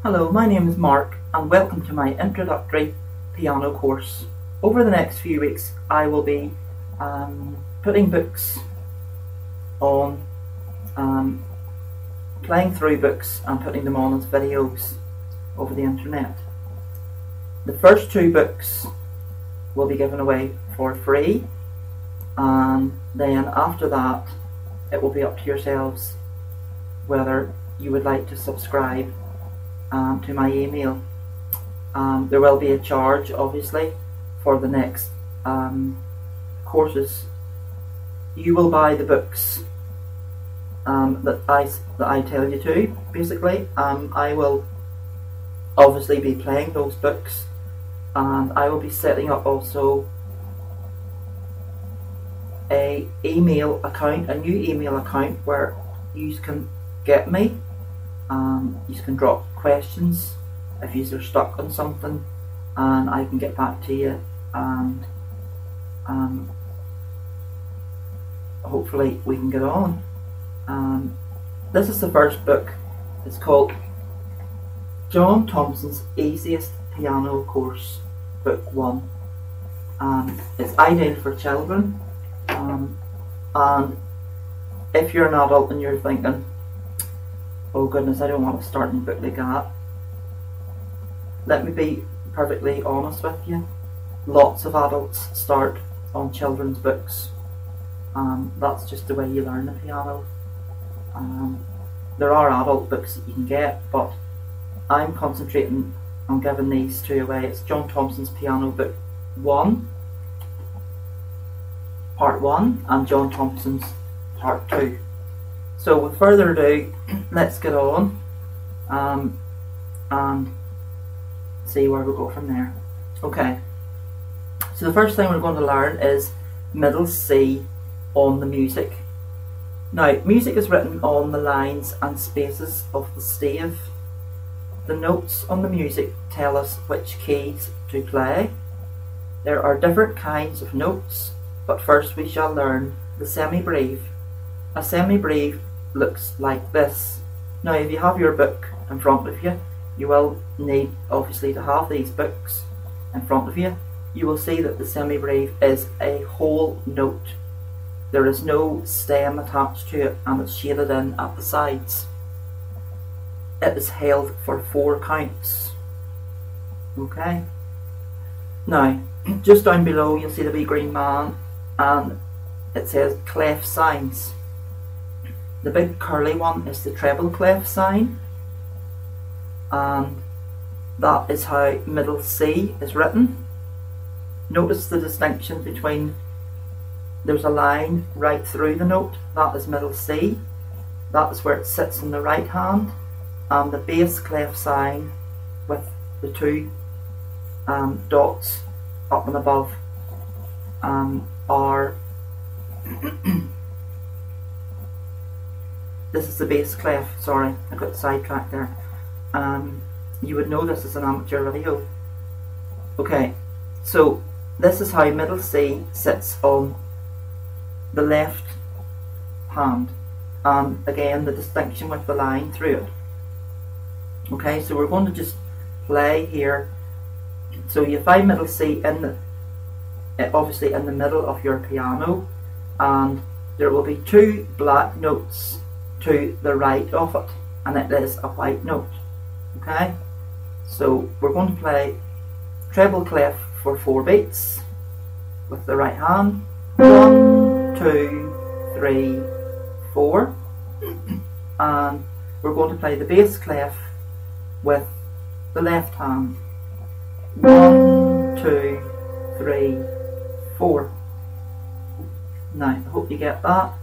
Hello, my name is Mark and welcome to my introductory piano course. Over the next few weeks I will be putting books on, playing through books and putting them on as videos over the internet. The first two books will be given away for free, and then after that it will be up to yourselves whether you would like to subscribe to my email. There will be a charge obviously for the next courses. You will buy the books that I tell you to. Basically, I will obviously be playing those books, and I will be setting up also a new email account where you can get me. You can drop questions if you are stuck on something, and I can get back to you, and hopefully we can get on. This is the first book. It's called John Thompson's Easiest Piano Course, Book 1. It's ideal for children, and if you're an adult and you're thinking, oh goodness, I don't want to start in a book like that, let me be perfectly honest with you. Lots of adults start on children's books. That's just the way you learn the piano. There are adult books that you can get, but I'm concentrating on giving these two away. It's John Thompson's Piano Book 1, Part 1, and John Thompson's Part 2. So with further ado, let's get on and see where we go from there. Okay, so the first thing we're going to learn is middle C on the music. Now, music is written on the lines and spaces of the stave. The notes on the music tell us which keys to play. There are different kinds of notes, but first we shall learn the semibreve. A semibreve looks like this. Now, if you have your book in front of you, you will need obviously to have these books in front of you. You will see that the semibreve is a whole note. There is no stem attached to it, and it's shaded in at the sides. It is held for 4 counts. Okay. Now, just down below you'll see the wee green man, and it says clef signs. The big curly one is the treble clef sign, and that is how middle C is written. Notice the distinction between, there's a line right through the note, that is middle C, that is where it sits in the right hand, and the bass clef sign with the 2 dots up and above are this is the bass clef. Sorry, I got sidetracked there. You would know this is an amateur video. Okay, so this is how middle C sits on the left hand, and again the distinction with the line through it. Okay, so we're going to just play here. So you find middle C in obviously in the middle of your piano, and there will be 2 black notes to the right of it, and it is a white note. Okay, so we're going to play treble clef for 4 beats with the right hand. 1, 2, 3, 4, and we're going to play the bass clef with the left hand. 1, 2, 3, 4. Now, I hope you get that.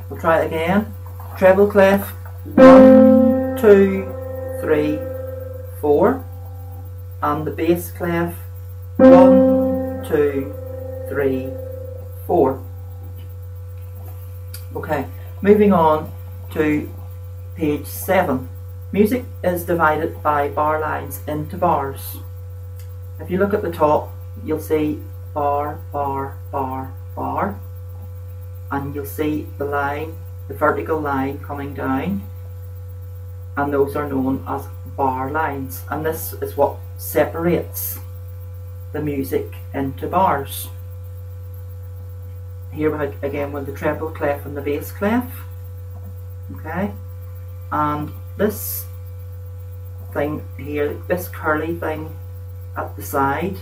We'll try it again. Treble clef, 1, 2, 3, 4, and the bass clef, 1, 2, 3, 4. Okay, moving on to page 7. Music is divided by bar lines into bars. If you look at the top, you'll see bar, bar, bar, bar, and you'll see the line, the vertical line coming down. and those are known as bar lines, and this is what separates the music into bars. Here we have again with the treble clef and the bass clef. Okay, and this thing here, this curly thing at the side,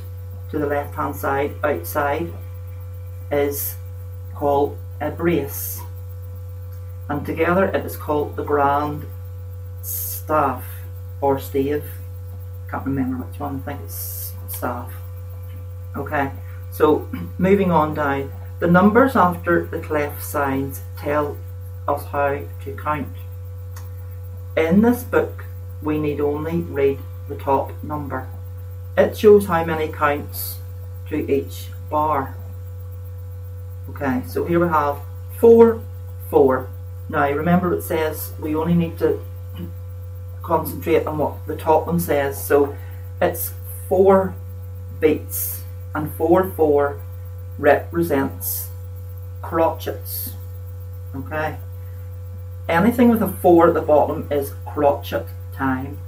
to the left hand side, outside, is called a brace, and together it is called the grand staff or stave. Can't remember which one, I think it's staff. Okay, so moving on down, the numbers after the clef signs tell us how to count. In this book we need only read the top number. It shows how many counts to each bar. Okay, so here we have 4, 4. Now remember, it says we only need to concentrate on what the top one says, so it's 4 beats, and 4, 4 represents crotchets. Okay, anything with a 4 at the bottom is crotchet time.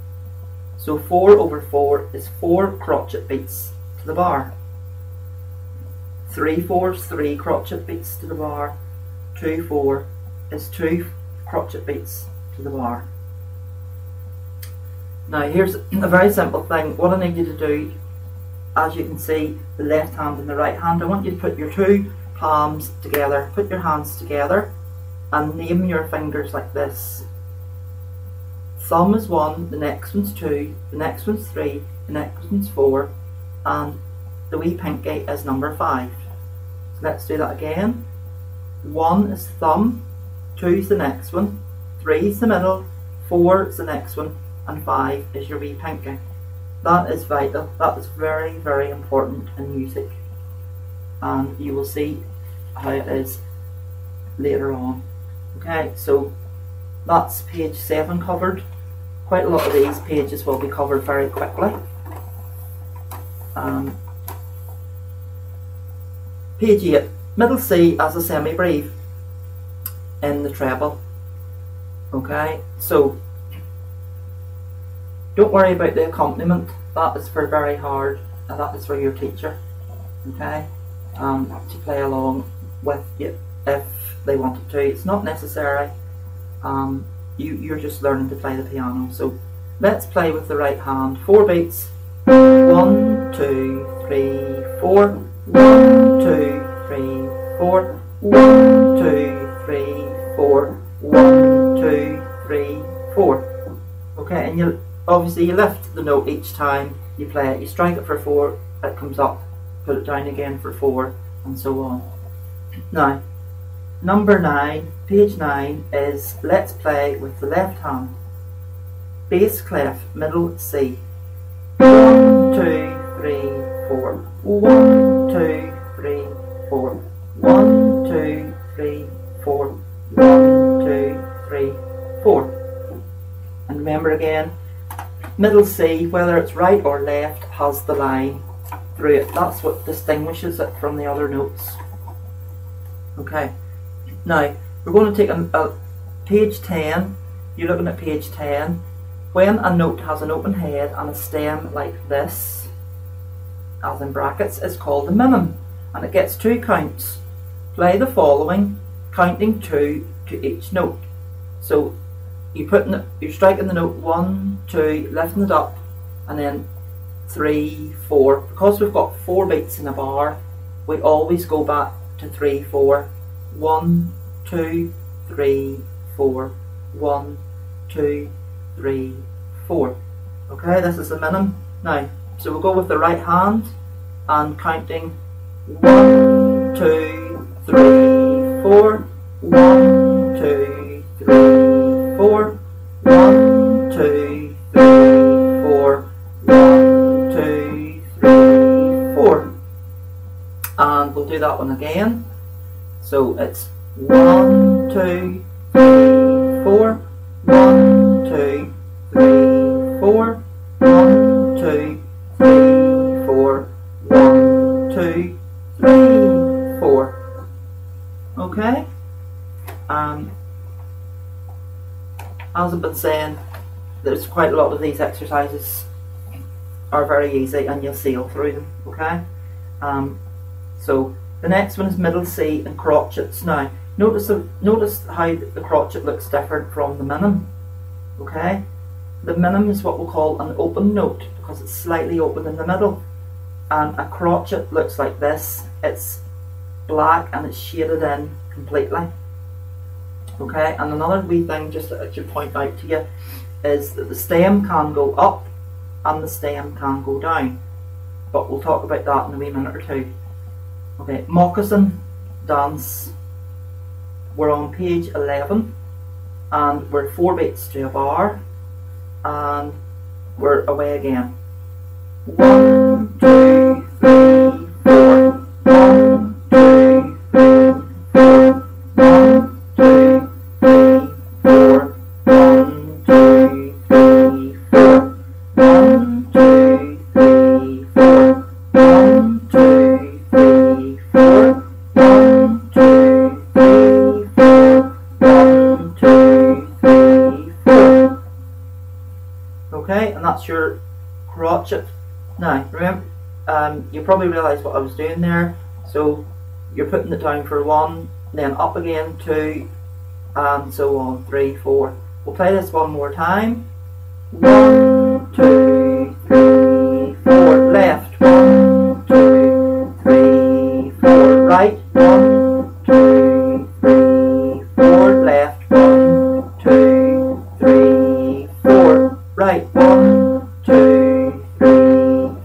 So 4 over 4 is 4 crotchet beats to the bar. 3 4s, 3 crotchet beats to the bar. 2 4 is 2 crotchet beats to the bar. Now here's a very simple thing. What I need you to do, as you can see, the left hand and the right hand, I want you to put your 2 palms together, put your hands together and name your fingers like this. Thumb is 1, the next one's 2, the next one's 3, the next one's 4, and the wee pinky is number 5. So let's do that again. 1 is thumb, 2 is the next one, 3 is the middle, 4 is the next one, and 5 is your wee pinky. That is vital. That is very, very important in music, and you will see how it is later on. Okay, so that's page 7 covered. Quite a lot of these pages will be covered very quickly. Page 8, middle C as a semi-breve in the treble. Okay, so don't worry about the accompaniment. That is for very hard, and that is for your teacher. Okay, to play along with you if they wanted to. It's not necessary. You're just learning to play the piano. So let's play with the right hand. 4 beats. 1 2 3 4. 1 2 3 4. 1 2 3 4. 1 2 3 4. Okay, and you obviously you lift the note each time you play it. You strike it for 4, it comes up. Put it down again for 4, and so on. Now, number 9, page 9 is let's play with the left hand. Bass clef, middle C. 1 2 3 4. 1 2 3 4. 1 2 3 4. 1 2 3 4. And remember again, middle C, whether it's right or left, has the line through it. That's what distinguishes it from the other notes. Okay, now we're going to take a page 10. You're looking at page 10. When a note has an open head and a stem like this, as in brackets, it's called a minim, and it gets 2 counts. Play the following, counting 2 to each note. So you're striking the note 1 2, lifting it up, and then 3 4. Because we've got 4 beats in a bar, we always go back to 3 4. 1 2 3 4. 1 2 3 4. Okay, this is the minim. Now, so we'll go with the right hand and counting 1 2 3 4. 1 2 3 4. 1 2 3 4. 1 2 3 4. And we'll do that one again. So it's 1 2 3 4. 1 2 3 4. 1 2 3 4. 1 2 3 4. Okay. As I've been saying, there's quite a lot of these exercises are very easy and you'll sail through them, okay? So the next one is middle C and crotchets. Now notice how the crotchet looks different from the minim, okay? The minim is what we'll call an open note because it's slightly open in the middle, and a crotchet looks like this. It's black and it's shaded in completely, okay? And another wee thing just that I should point out to you is that the stem can go up and the stem can go down, but we'll talk about that in a wee minute or two. Okay, moccasin dance. We're on page 11 and we're 4 beats to a bar and we're away again. 1, 2, 3, 4. 1, 2, 3, 4. 1, 2, 3, 4. 1, 2, 3, 4. 1, 2, 3, 4. 1, 2, 3, 4. 1, 2, 3, 4. 1, 2, 3, 4. Okay, and that's your crotchet. Now, remember, you probably realise what I was doing there. So you're putting it down for 1, then up again 2, and so on, 3, 4. We'll play this one more time. 1, 2, 3, 4. Left. 1, 2, 3, 4. Right. 1, 2, 3, 4. Left. 1, 2, 3, 4. Right. 1, 2, 3,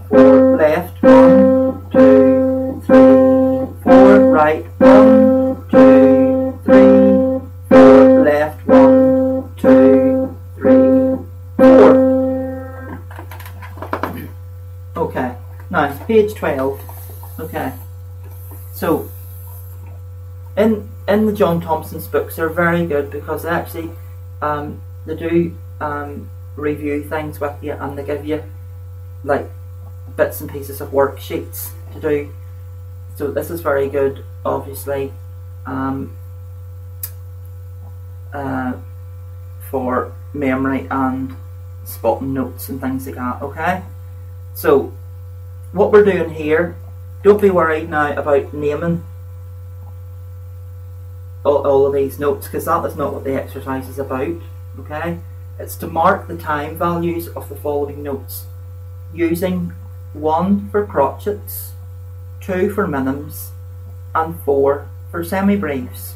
4. Left. 1, 2, 3, 4. Right. 1, 2, 3, 4. Left. 1, 2, 3, 4. Okay, now page 12. Okay, so in the John Thompson's books, they're very good because they actually they do review things with you and they give you like bits and pieces of worksheets to do. So this is very good, obviously, for memory and spotting notes and things like that, okay? So what we're doing here, don't be worried now about naming all of these notes because that is not what the exercise is about, okay? It's to mark the time values of the following notes using 1 for crotchets, 2 for minims, and 4 for semi-breves.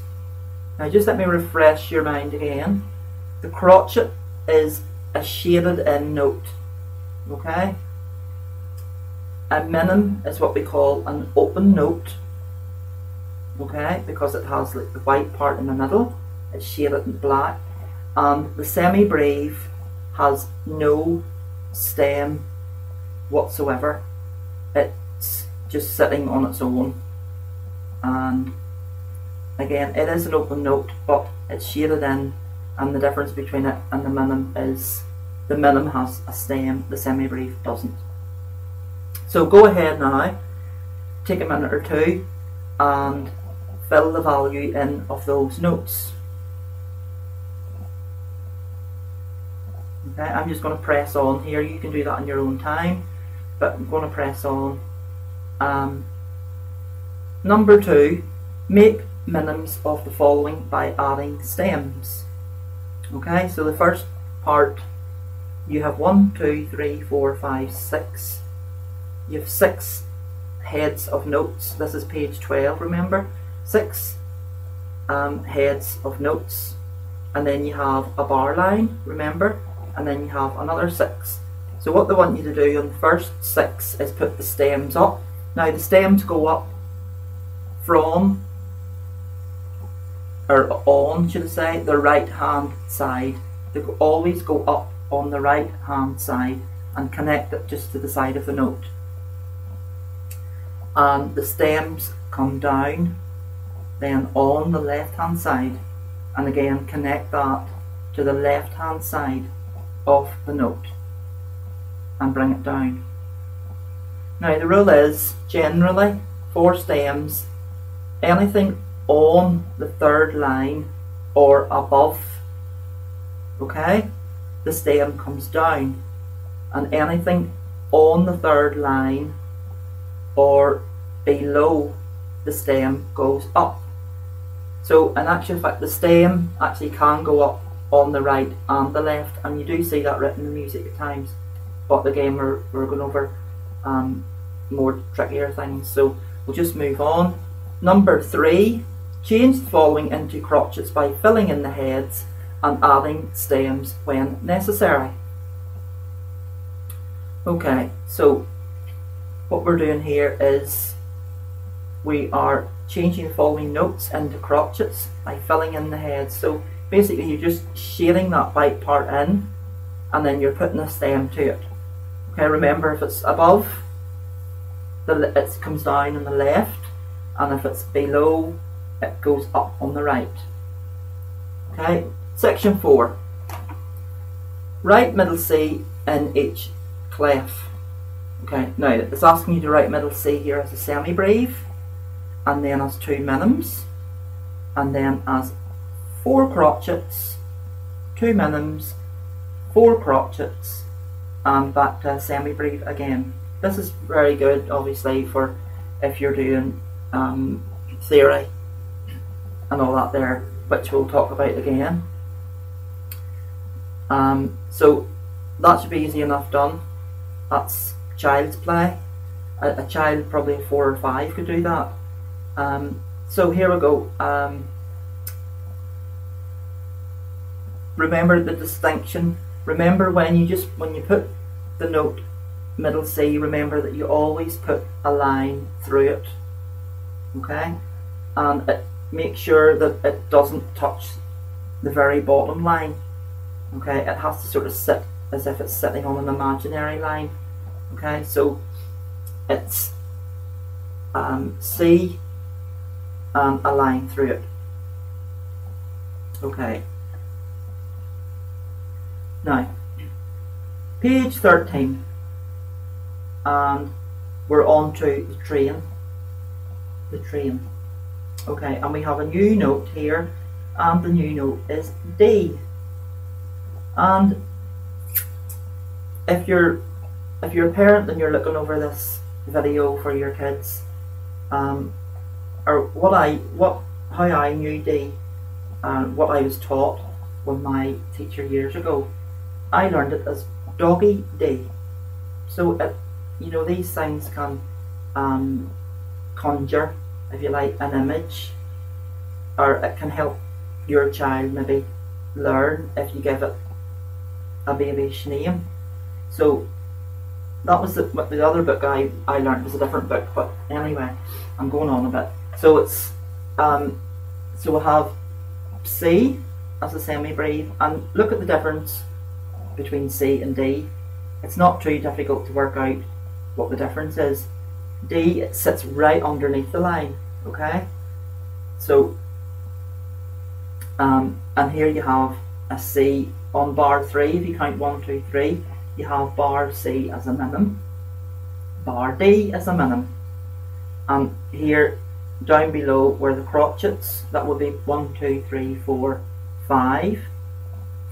Now just let me refresh your mind again. The crotchet is a shaded in note, okay? A minim is what we call an open note, okay, because it has like the white part in the middle, it's shaded in black, and the semi-breve has no stem whatsoever. It's just sitting on its own, and again it is an open note but it's shaded in, and the difference between it and the minim is the minim has a stem, the semi-breve doesn't. So go ahead now, take a minute or two and fill the value in of those notes. Okay, I'm just going to press on here. You can do that in your own time, but I'm going to press on. Number 2, make minims of the following by adding stems. Okay, so the first part, you have 1, 2, 3, 4, 5, 6. You have 6 heads of notes. This is page 12, remember? 6 heads of notes, and then you have a bar line, remember? And then you have another 6. So what they want you to do on the first 6 is put the stems up. Now the stems go up from, or on, should I say, the right hand side. They always go up on the right hand side and connect it just to the side of the note. And the stems come down then on the left hand side, and again connect that to the left hand side of the note and bring it down. Now the rule is generally for stems, anything on the 3rd line or above, okay? the stem comes down, and anything on the third line or below the stem goes up. So in actual fact, the stem actually can go up on the right and the left, and you do see that written in the music at times. But again, we're going over more trickier things, so we'll just move on. Number 3, change the following into crotchets by filling in the heads and adding stems when necessary. Okay, so what we're doing here is we are changing the following notes into crotchets by filling in the heads. So basically you're just shading that white part in, and then you're putting a stem to it. Okay, remember, if it's above, it comes down on the left, and if it's below, it goes up on the right. Okay, section 4. Write middle C in each clef. Okay, now it's asking you to write middle C here as a semi-breve, and then as 2 minims, and then as 4 crotchets, 2 minims, 4 crotchets, and back to a semi-breve again. This is very good, obviously, for if you're doing theory and all that there, which we'll talk about again. So that should be easy enough done. That's child's play. A child probably 4 or 5 could do that. So here we go. Remember the distinction. Remember when you put the note middle C, remember that you always put a line through it. Okay, and make sure that it doesn't touch the very bottom line. Okay, it has to sort of sit as if it's sitting on an imaginary line. Okay, so it's C and a line through it. Okay, now page 13, and we're on to the train. Okay, and we have a new note here, and the new note is D. And if you're a parent and you're looking over this video for your kids, or how I knew D, and what I was taught with my teacher years ago, I learned it as doggy D. So these things can conjure, if you like, an image, or it can help your child maybe learn if you give it a babyish name. So that was the other book I learned was a different book, but anyway, I'm going on a bit. So it's so we'll have C as a semi-breve, and look at the difference between C and D. It's not too difficult to work out what the difference is. D, it sits right underneath the line. Okay, so and here you have a C on bar 3. If you count 1, 2, 3, you have bar C as a minim, bar D as a minim, and here down below were the crotchets. That would be 1, 2, 3, 4, 5,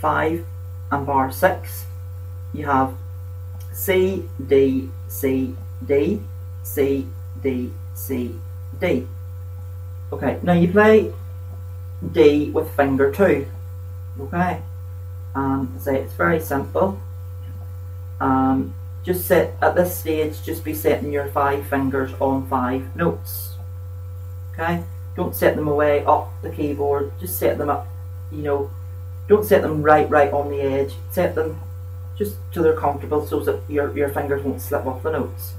and bar 6. You have C, D, C, D, C, D, C, D. Okay, now you play D with finger 2. Okay, say it's very simple. Just set at this stage, just be setting your 5 fingers on 5 notes. Okay, don't set them away up the keyboard, just set them up, don't set them right on the edge, set them just till they're comfortable so that your fingers won't slip off the notes.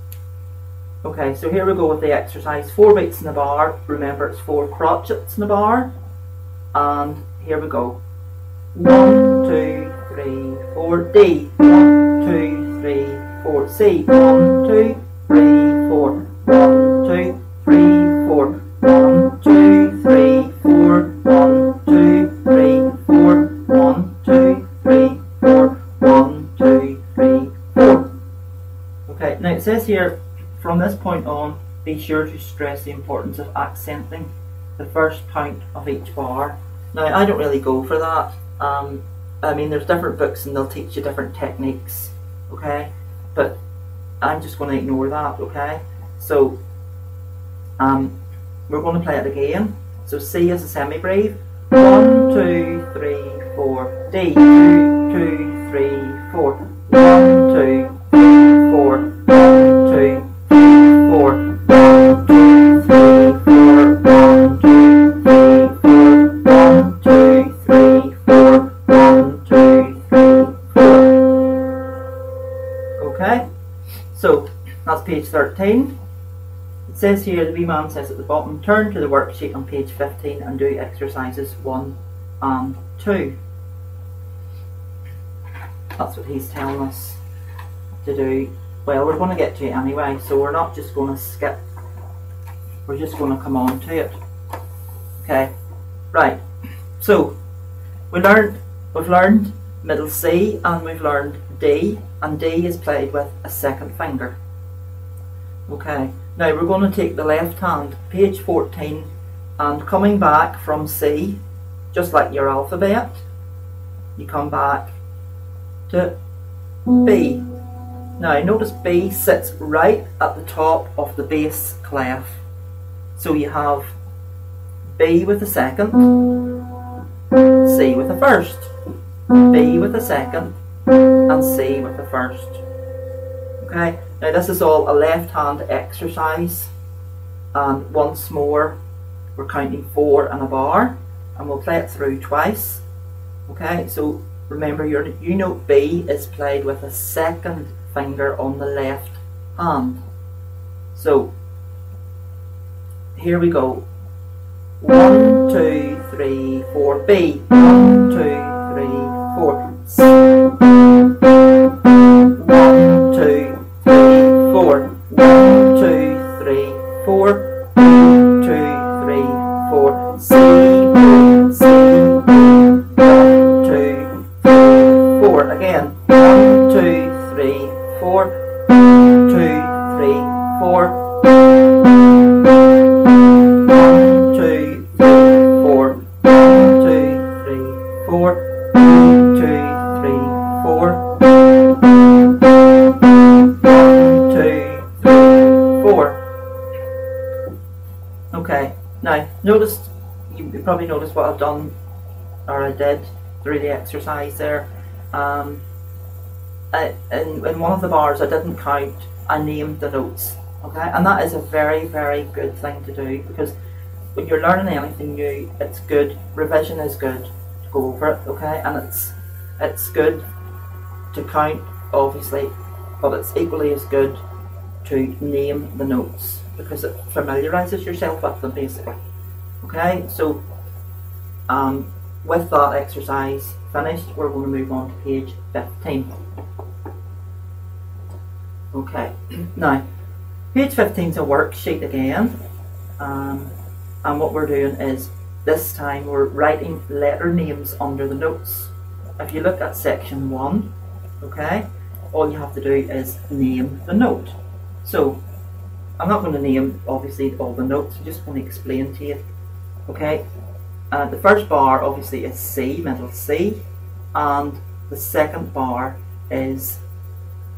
Okay, so here we go with the exercise. 4 beats in a bar. Remember, it's 4 crotchets in a bar. And here we go. 1, 2, 3, 4, D. 1, 2, 3, 4, C. 1, 2, 3, 4. 1, 2, 3, 4. 1, 2, 3, 4. 1, 2, 3, 4. 1, 2, 3, 4. 1, 2, 3, 4. Okay, now it says here, from this point on, be sure to stress the importance of accenting the first count of each bar. Now, I don't really go for that. I mean, there's different books and they'll teach you different techniques, okay? But I'm just going to ignore that, okay? So we're going to play it again. So C is a semi-breve. 1, 2, 3, 4. D. 2, 2, 3, 4. 1, 2, 3, 4. 1, 2, 3, 4. 1, 2, 3, 4. 1, 2, 3, 4. 1, 2, 3, 4. 1, 2, 3, 4. Okay? So that's page 13. It says here, the wee man says at the bottom, turn to the worksheet on page 15 and do exercises 1 and 2. That's what he's telling us to do. Well, we're going to get to it anyway, so we're not just going to skip. We're just going to come on to it. Okay, right. So we've learned middle C and we've learned D, and D is played with a second finger. Okay, now we're going to take the left hand, page 14, and coming back from C, just like your alphabet, you come back to B. Now notice B sits right at the top of the bass clef. So you have B with the second, C with the first, B with the second, and C with the first. Okay, now this is all a left hand exercise, and once more we're counting 4 and a bar, and we'll play it through twice. Okay, so remember your U note B is played with a second finger on the left hand. So here we go. 1, 2, 3, 4. B. 1, 2, 3, 4. C. 1, 2, 3, 4. 1, 2, 3, 4. 1, 2, 3, 4. C. C. 1, 2, 3, 4. Again. 1, 2, 3, 4. 1, 2, 3, 4. 4. Okay, now notice, you probably noticed what I've done, or I did, through the exercise there. In one of the bars I didn't count, I named the notes, okay, and that is a very, very good thing to do, because when you're learning anything new, it's good, revision is good to go over it, okay, and it's good to count, obviously, but it's equally as good to name the notes, because it familiarises yourself with them basically. Okay, so with that exercise finished, we're going to move on to page 15. Okay, now page 15 is a worksheet again, and what we're doing is, this time we're writing letter names under the notes. If you look at section 1, okay, all you have to do is name the note. So I'm not going to name obviously all the notes, I'm just going to explain to you. Okay, the first bar obviously is C, middle C, and the second bar is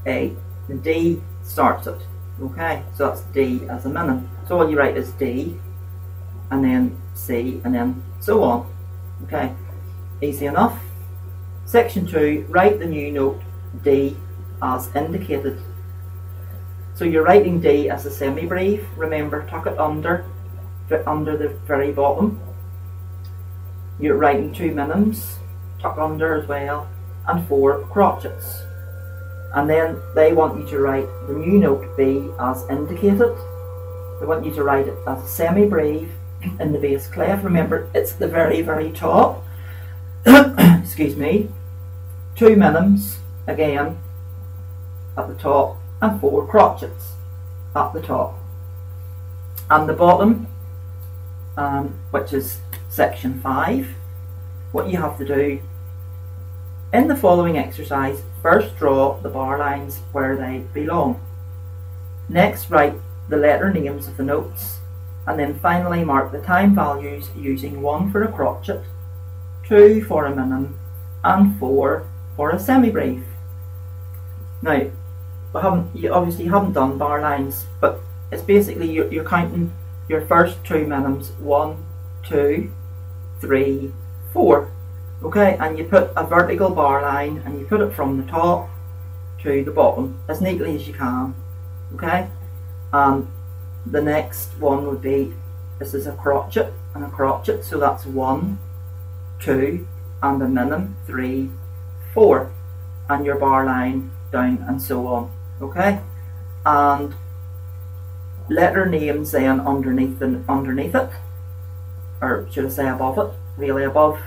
A. The D starts it. Okay, so that's D as a minim. So all you write is D, and then C, and then so on. Okay, easy enough. Section 2, write the new note D as indicated. So you're writing D as a semi-breve. Remember, tuck it under the very bottom. You're writing 2 minims, tuck under as well, and 4 crotchets. And then they want you to write the new note B as indicated. They want you to write it as a semi-breve in the bass clef. Remember, it's the very, very top. Excuse me. 2 minims, again, at the top, and 4 crotchets at the top. And the bottom, which is section 5, what you have to do in the following exercise, first draw the bar lines where they belong. Next, write the letter names of the notes, and then finally mark the time values using 1 for a crotchet, 2 for a minim, and 4 for a semi-breve. Now, you obviously haven't done bar lines, but it's basically you're counting your first two minims, 1, 2, 3, 4. Okay, and you put a vertical bar line and you put it from the top to the bottom as neatly as you can. Okay, the next one would be, this is a crotchet and a crotchet, so that's 1, 2, and a minim, 3, 4, and your bar line down and so on. Okay, and letter names then underneath it, or should I say above it, really above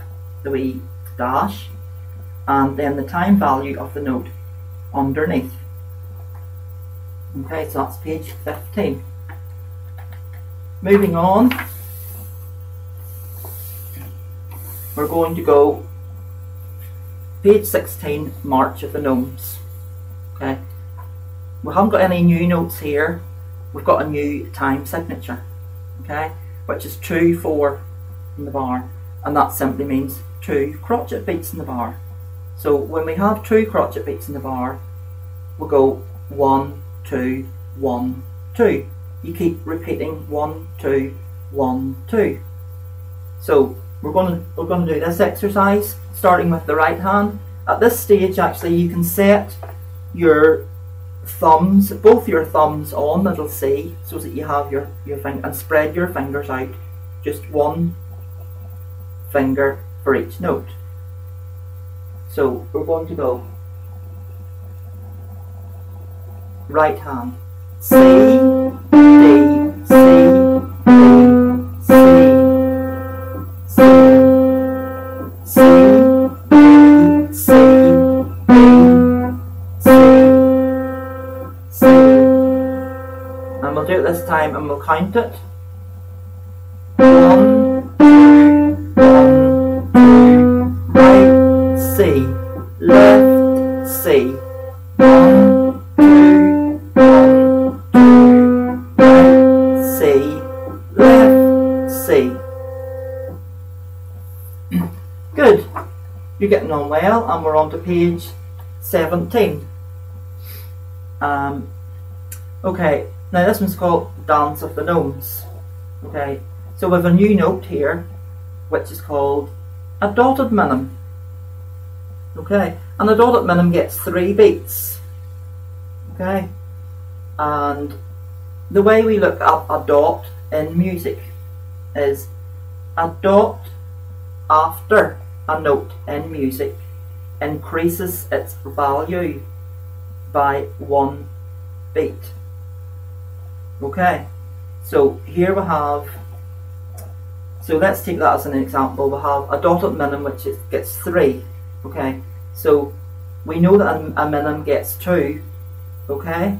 the wee dash, and then the time value of the note underneath. Okay, so that's page 15. Moving on, we're going to go page 16, March of the Gnomes. Okay, we haven't got any new notes here, we've got a new time signature, okay, which is 2, 4 in the bar, and that simply means 2 crotchet beats in the bar. So when we have 2 crotchet beats in the bar, we'll go 1, 2, 1, 2. You keep repeating 1, 2, 1, 2. So we're going to do this exercise starting with the right hand. At this stage, actually, you can set your thumbs, both your thumbs on middle C, so that you have your finger, and spread your fingers out, just one finger for each note. So we're going to go right hand, C, D, C, D, C, C, C, D, C, D, C, C. And we'll do it this time and we'll count it. 1, 2, 1, 2, right, C, left, C, 1, 2, 1, 2, right, C, left, C. Good, you're getting on well, and we're on to page 17. Okay, now this one's called Dance of the Gnomes. Okay, so we have a new note here, which is called a dotted minim. Okay, and the dotted minim gets 3 beats. Okay, and the way we look at a dot in music is a dot after a note in music increases its value by 1 beat. Okay, so here we have, so let's take that as an example. We have a dotted minim which gets 3. Okay, so we know that a minim gets 2. Okay,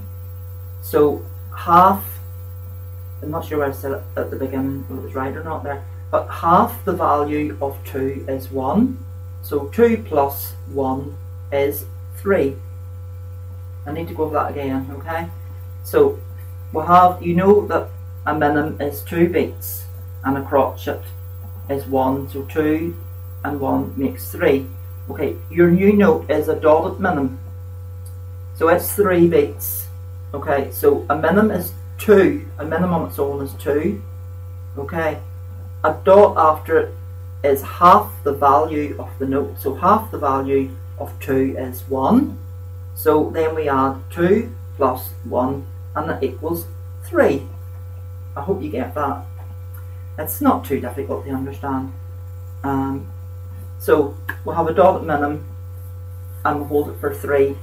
so half, I'm not sure where I said it at the beginning, if it was right or not there, but half the value of 2 is 1. So 2 plus 1 is 3. I need to go over that again, okay? So we have, you know that a minim is 2 beats and a crotchet is 1, so 2 and 1 makes 3. Okay, your new note is a dotted minim, so it's 3 beats. Okay, so a minim is 2, a minim on its own is 2. Okay, a dot after it is half the value of the note, so half the value of 2 is 1. So then we add 2 plus 1 and that equals 3. I hope you get that. It's not too difficult to understand. So we'll have a dotted minim and we'll hold it for 3.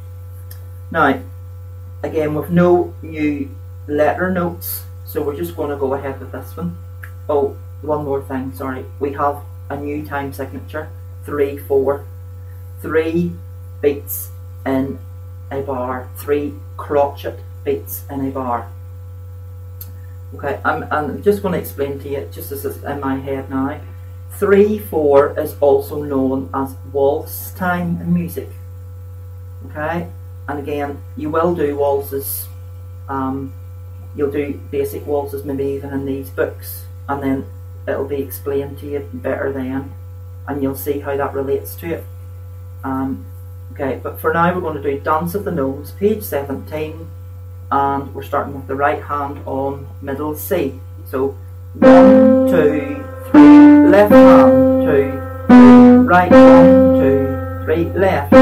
Now, again, with no new letter notes, so we're just going to go ahead with this one. Oh, one more thing, sorry. We have a new time signature, 3, 4. 3 beats in a bar, 3 crotchet beats in a bar. Okay, I'm just going to explain to you, just as it's in my head now. 3, 4 is also known as waltz time in music. Okay, and again, you will do waltzes, you'll do basic waltzes maybe even in these books, and then it'll be explained to you better then, and you'll see how that relates to it. Okay, but for now we're going to do Dance of the Nose, page 17, and we're starting with the right hand on middle C. So 1, 2, 3, left hand, 2, 3, right, 1, 2, 3, left, 2,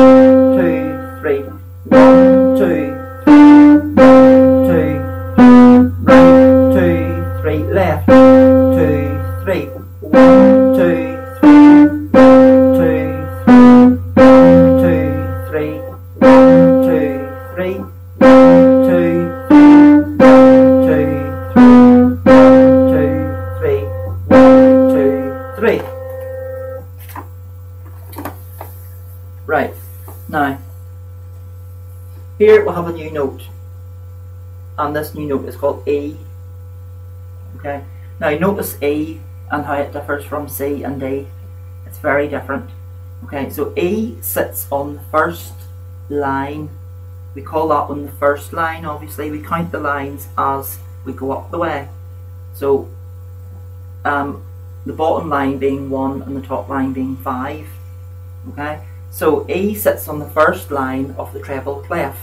3, 1, 2, 3, 1, 2, right, 2, 3, left, 2, 3, 1, 2, 3. Right, now, here we'll have a new note, and this new note is called E. Okay, now notice E and how it differs from C and D. It's very different. Okay, so E sits on the first line. We call that one the first line. Obviously, we count the lines as we go up the way. So, the bottom line being 1 and the top line being 5. Okay, so E sits on the first line of the treble clef,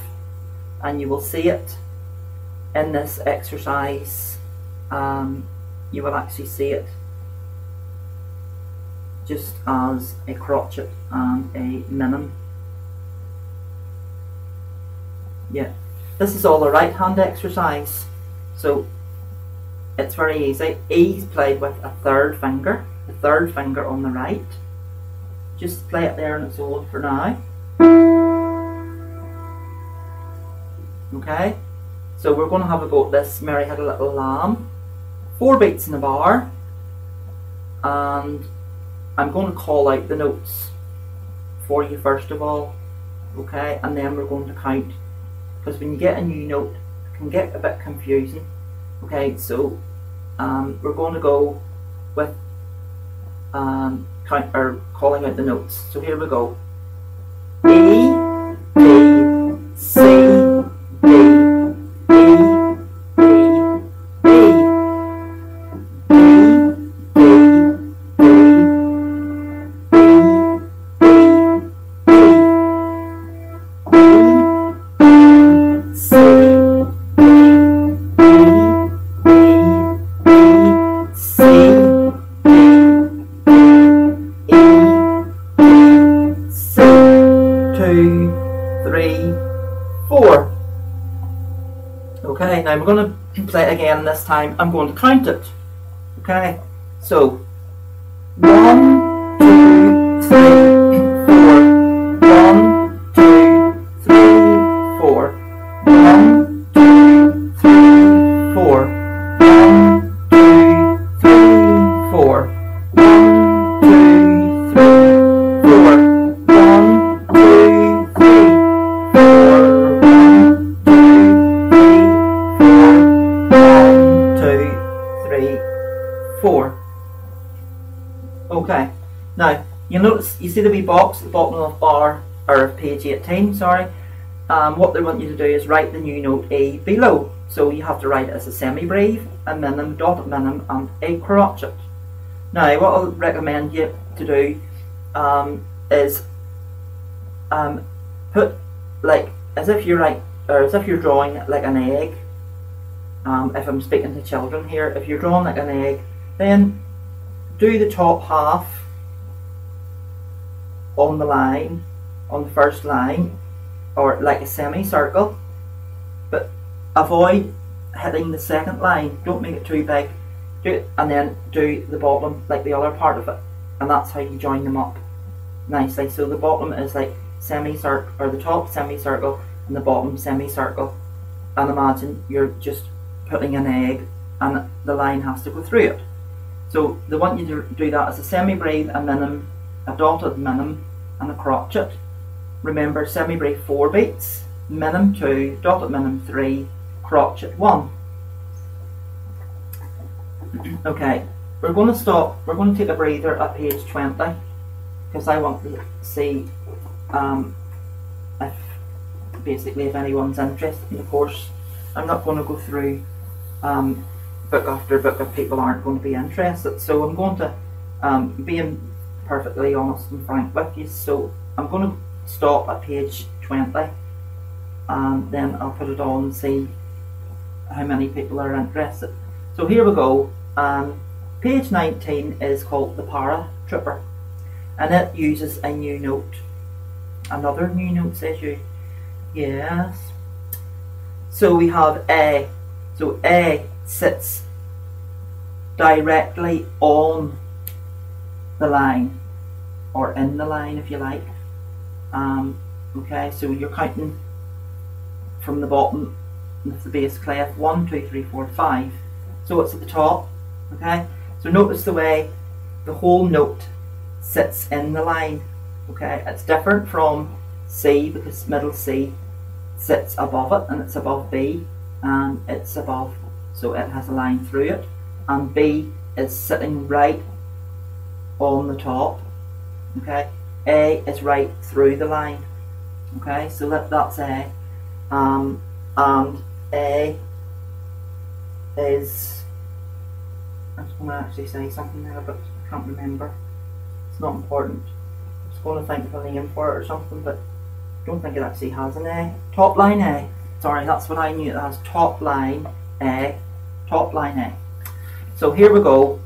and you will see it in this exercise. You will actually see it just as a crotchet and a minim. Yeah, this is all a right hand exercise, so it's very easy. E is played with a third finger, the third finger on the right. Just play it there on its own for now. Okay, so we're going to have a go at this Mary Had a Little Lamb. 4 beats in a bar, and I'm going to call out the notes for you first of all. Okay, and then we're going to count, because when you get a new note it can get a bit confusing. Okay, so we're going to go with calling out the notes. So here we go. E, D, C, D, E, D, E, D, D, D, E, C, Okay, now we're going to play it again. This time I'm going to count it. Okay, so 1, 2, 3, 4. 1, 2, 3, 4. 1, 2, 3, 4. 1, 2, 3, 4. 1, 2, 3, 4. 1, 2, 3. Okay, now you notice, you see the wee box at the bottom of bar, or of page 18, sorry. What they want you to do is write the new note E below. So you have to write it as a semi-breve, a minim, dotted minim, and a crotchet. Now what I'll recommend you to do is put, like, as if you're drawing like an egg. If I'm speaking to children here, if you're drawing like an egg, then do the top half on the line, on the first line, or like a semicircle, but avoid hitting the second line. Don't make it too big. Do it, and then do the bottom like the other part of it, and that's how you join them up nicely. So the bottom is like semicircle, or the top semicircle and the bottom semicircle, and imagine you're just putting an egg and the line has to go through it. So they want you to do that as a semi-breve, a minim, a dotted minim, and a crotchet. Remember, semi-breve 4 beats, minim 2, dotted minim 3, crotchet 1. Okay, we're going to stop. We're going to take a breather at page 20, because I want to see if anyone's interested in the course. I'm not going to go through book after book if people aren't going to be interested. So I'm going to be perfectly honest and frank with you. So I'm going to stop at page 20 and then I'll put it on and see how many people are interested. So here we go. Page 19 is called the Paratrooper, and it uses a new note. Another new note, says you. Yes. So we have A. So A sits directly on the line, or in the line if you like. Okay, so you're counting from the bottom with the bass clef, 1, 2, 3, 4, 5. So it's at the top. Okay, so notice the way the whole note sits in the line. Okay, it's different from C because middle C sits above it and it's above B and it's above, so it has a line through it, and B is sitting right on the top. Okay, A is right through the line. Okay, so that's A, and A is, I was going to actually say something there but I can't remember. It's not important. I was going to think of a name for it or something, but I don't think it actually has an A. Top line A. Sorry, that's what I knew. It has top line A. Top line A. So here we go.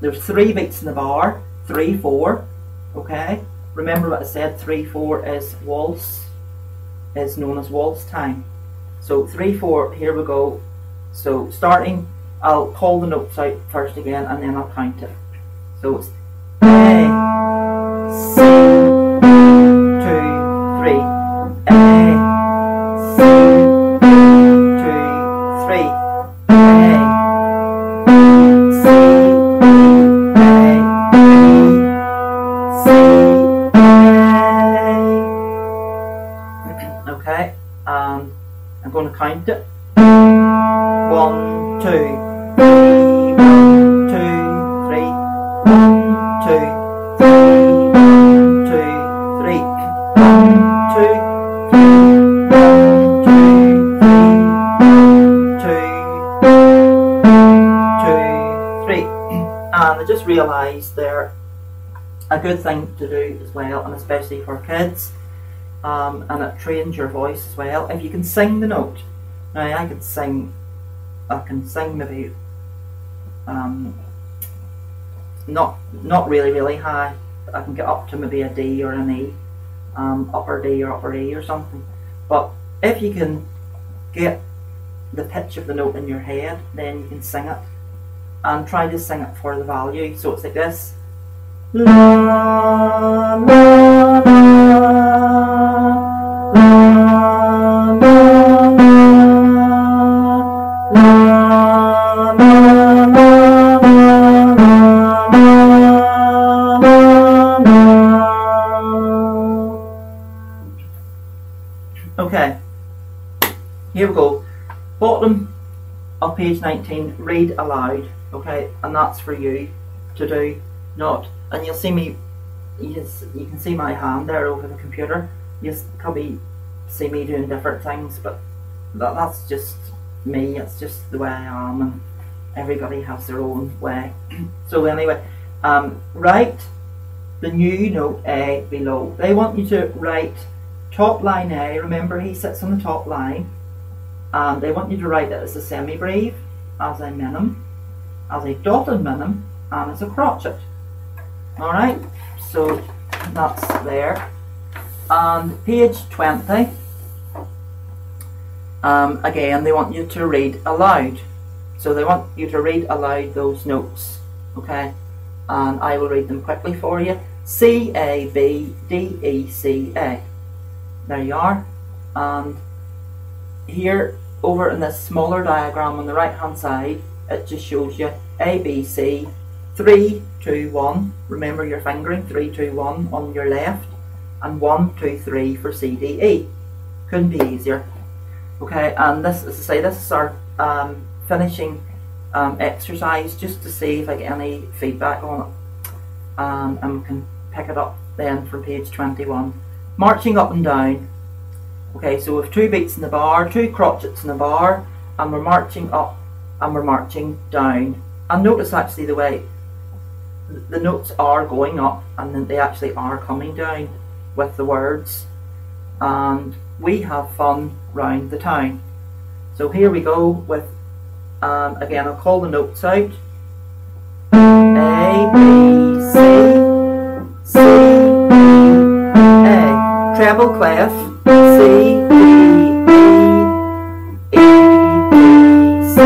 There's 3 beats in the bar. 3, 4. Okay. Remember what I said. 3, 4 is waltz. Is known as waltz time. So 3, 4. Here we go. So starting, I'll call the notes out first again, and then I'll count it. So it's A, C, 2, 3. A, C, 2, 3. A, C, A, C, A. Okay, I'm going to count it. 1, 2, 3, 1, 2, 3, 1, 2, 3, 1, 2, 3, 1, 2, 3, 1, 2, 3, 1, 2, 3. And I just realised there a good thing to do as well, and especially for kids, and it trains your voice as well. If you can sing the note. Now I can sing maybe not really high, but I can get up to maybe a D or an E, upper D or upper E or something. But if you can get the pitch of the note in your head, then you can sing it, and try to sing it for the value. So it's like this. La, la, la, okay, here we go. Bottom of page 19, read aloud. Okay, and that's for you to do, not, and you'll see me, you can see my hand there over the computer. You'll probably see me doing different things, but that's just me, it's just the way I am, and everybody has their own way. So anyway, write the new note A below. They want you to write top line A. Remember, he sits on the top line, and they want you to write it as a semi-breve, as a minim, as a dotted minim, and as a crotchet. Alright, so that's there. And page 20, again, they want you to read aloud. So they want you to read aloud those notes, okay? And I will read them quickly for you. C, A, B, D, E, C, A. There you are. And here, over in this smaller diagram on the right hand side, it just shows you A, B, C, 3, 2, 1. Remember your fingering, 3, 2, 1 on your left, and 1, 2, 3 for C, D, E. Couldn't be easier. Okay, and this, as I say, this is our finishing exercise, just to see if I get any feedback on it, and we can pick it up then from page 21. Marching up and down. Okay, so with 2 beats in the bar, 2 crotchets in the bar, and we're marching up and we're marching down. And notice actually the way the notes are going up and then they actually are coming down. with the words, and we have fun round the town. So here we go with, again, I'll call the notes out. A, B, C, C, D, A. Treble clef, C, D, E, B, C.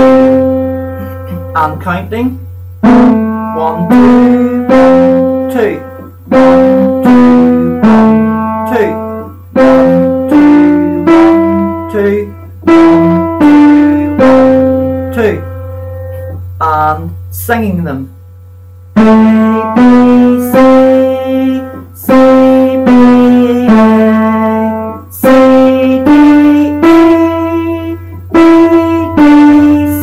And counting. 1, 2, 1, 2. 1, 2, 1, 2. 1, 2, 1, 2. 1, 2, 1, 2. And singing them. A, B, C, C, B, A, C, D, E, B, D, C.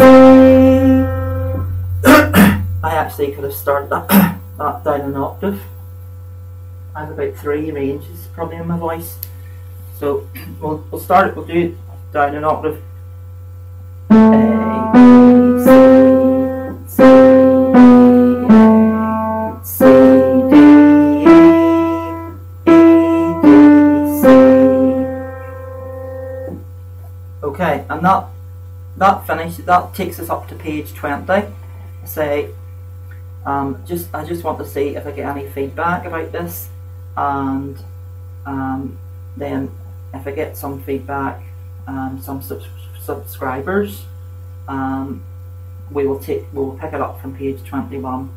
I actually could have started that down an octave. I have about 3 ranges probably in my voice. So we'll start it, we'll do it down an octave. A, B, C, C, B, A, C, D, E, B, C. Okay, and that finished. That takes us up to page 20. Say, I just want to see if I get any feedback about this, and then if I get some feedback, some subscribers, we'll pick it up from page 21.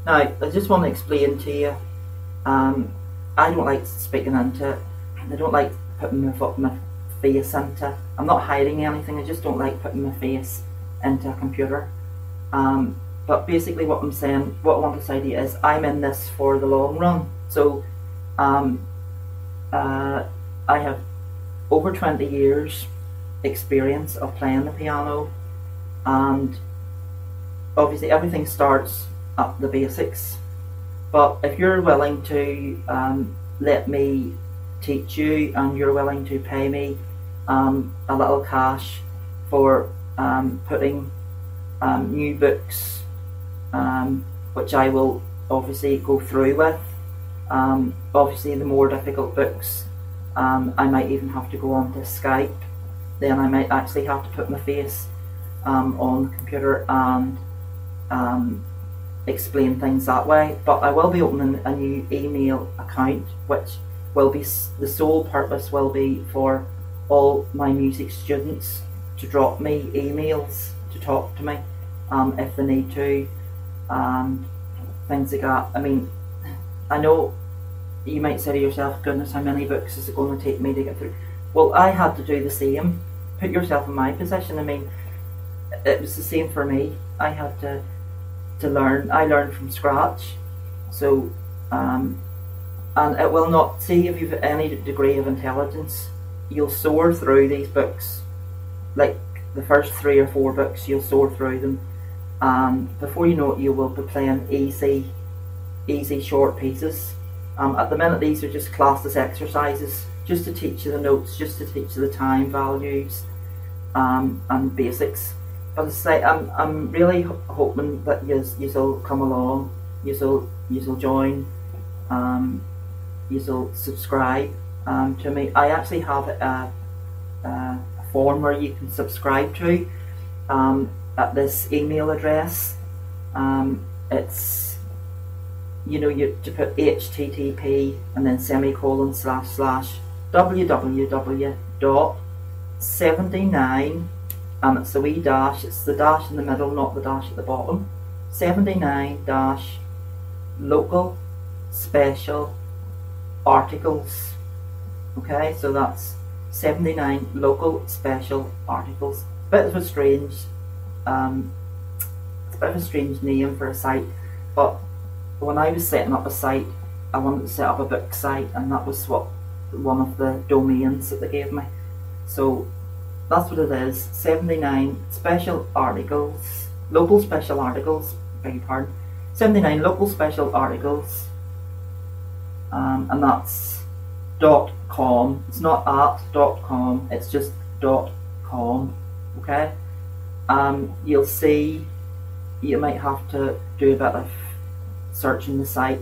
Now, I just want to explain to you, I don't like speaking into it. I don't like putting my face into. I'm not hiding anything. I just don't like putting my face into a computer. But basically, what I'm saying, what I want to say to you is, I'm in this for the long run. So, I have over 20 years experience of playing the piano, and obviously everything starts at the basics. But if you're willing to let me teach you, and you're willing to pay me a little cash for putting new books, which I will obviously go through with. Obviously the more difficult books, I might even have to go on to Skype. Then I might actually have to put my face on the computer and explain things that way. But I will be opening a new email account, which will be, the sole purpose will be for all my music students to drop me emails, to talk to me if they need to, things like that. I mean, I know you might say to yourself, goodness, how many books is it going to take me to get through? Well, I had to do the same. Put yourself in my position. I mean, it was the same for me. I had to learn. I learned from scratch. So, and it will not, see if you've any degree of intelligence, you'll soar through these books. Like the first 3 or 4 books, you'll soar through them, and before you know it, you will be playing easy short pieces. At the minute, these are just classed as exercises, just to teach you the notes, just to teach you the time values, and basics. But as I say, I'm really hoping that you'll come along, you'll join, you'll subscribe to me. I actually have a form where you can subscribe to at this email address. It's, you know, you to put http and then semicolon / www.79, and it's the wee dash, it's the dash in the middle, not the dash at the bottom, 79 dash local special articles. Okay, so that's 79 local special articles. Bit of a strange, it's a bit of a strange name for a site, but when I was setting up a site, I wanted to set up a book site, and that was what one of the domains that they gave me. So that's what it is. 79 special articles, local special articles, beg your pardon, 79 local special articles, and that's .com. It's not @.com, it's just .com. Okay, you'll see, you might have to do a bit of searching the site.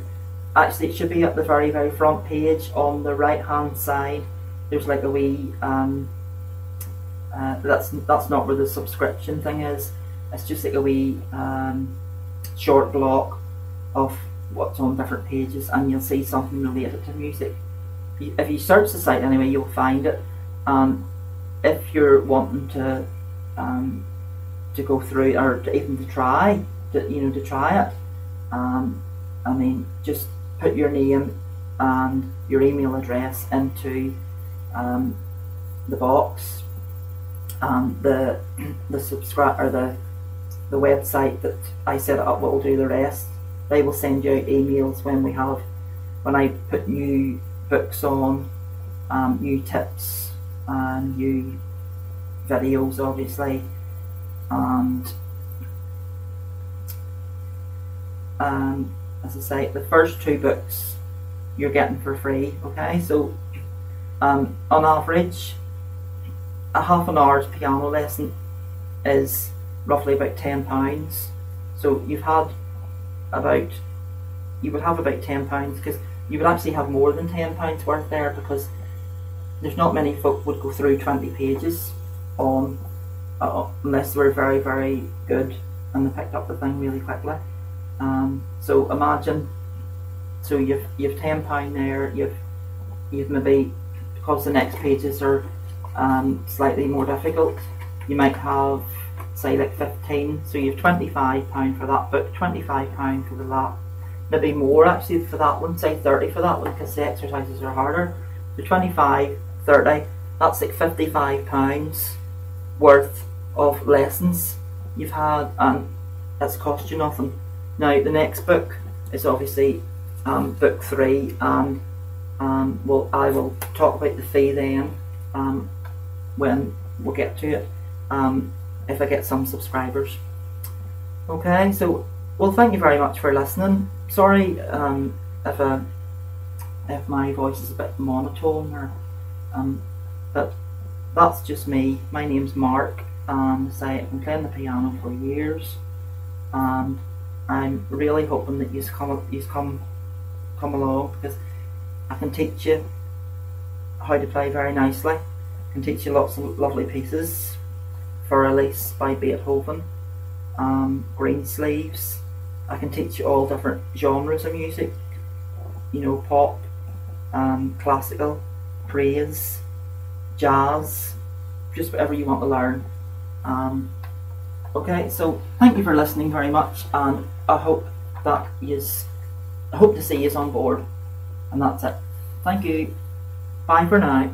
actually it should be at the very front page on the right hand side. There's like a wee that's not where the subscription thing is. It's just like a wee short block of what's on different pages, and you'll see something related to music. If you search the site anyway, you'll find it. If you're wanting to go through, or to try it, I mean, just put your name and your email address into the box, and the subscribe, or the website that I set it up will do the rest. They will send you out emails when I put new books on, new tips and new videos, obviously, and as I say, the first 2 books you're getting for free. Okay, so on average, a half an hour's piano lesson is roughly about £10. So you would have about £10, because you would actually have more than £10 worth there, because there's not many folk would go through 20 pages on unless they were very good and they picked up the thing really quickly. So imagine, so you've £10 there. You've maybe, because the next pages are slightly more difficult, you might have, say, like 15. So you've £25 for that book, £25 for that, maybe more actually for that one, say 30 for that one, because the exercises are harder. So 25, 30, that's like £55 worth of lessons you've had, and that's cost you nothing. Now the next book is obviously book 3, and well, I will talk about the fee then when we'll get to it, if I get some subscribers. Okay, so, well, thank you very much for listening. Sorry if my voice is a bit monotone, or but that's just me. My name's Mark, and I've been playing the piano for years, and I'm really hoping that you come along, because I can teach you how to play very nicely. I can teach you lots of lovely pieces. Fur-Elise by Beethoven, Greensleeves. I can teach you all different genres of music, you know, pop, classical, praise, jazz, just whatever you want to learn. Okay, so thank you for listening very much, and I hope to see you on board, and that's it. Thank you. Bye for now.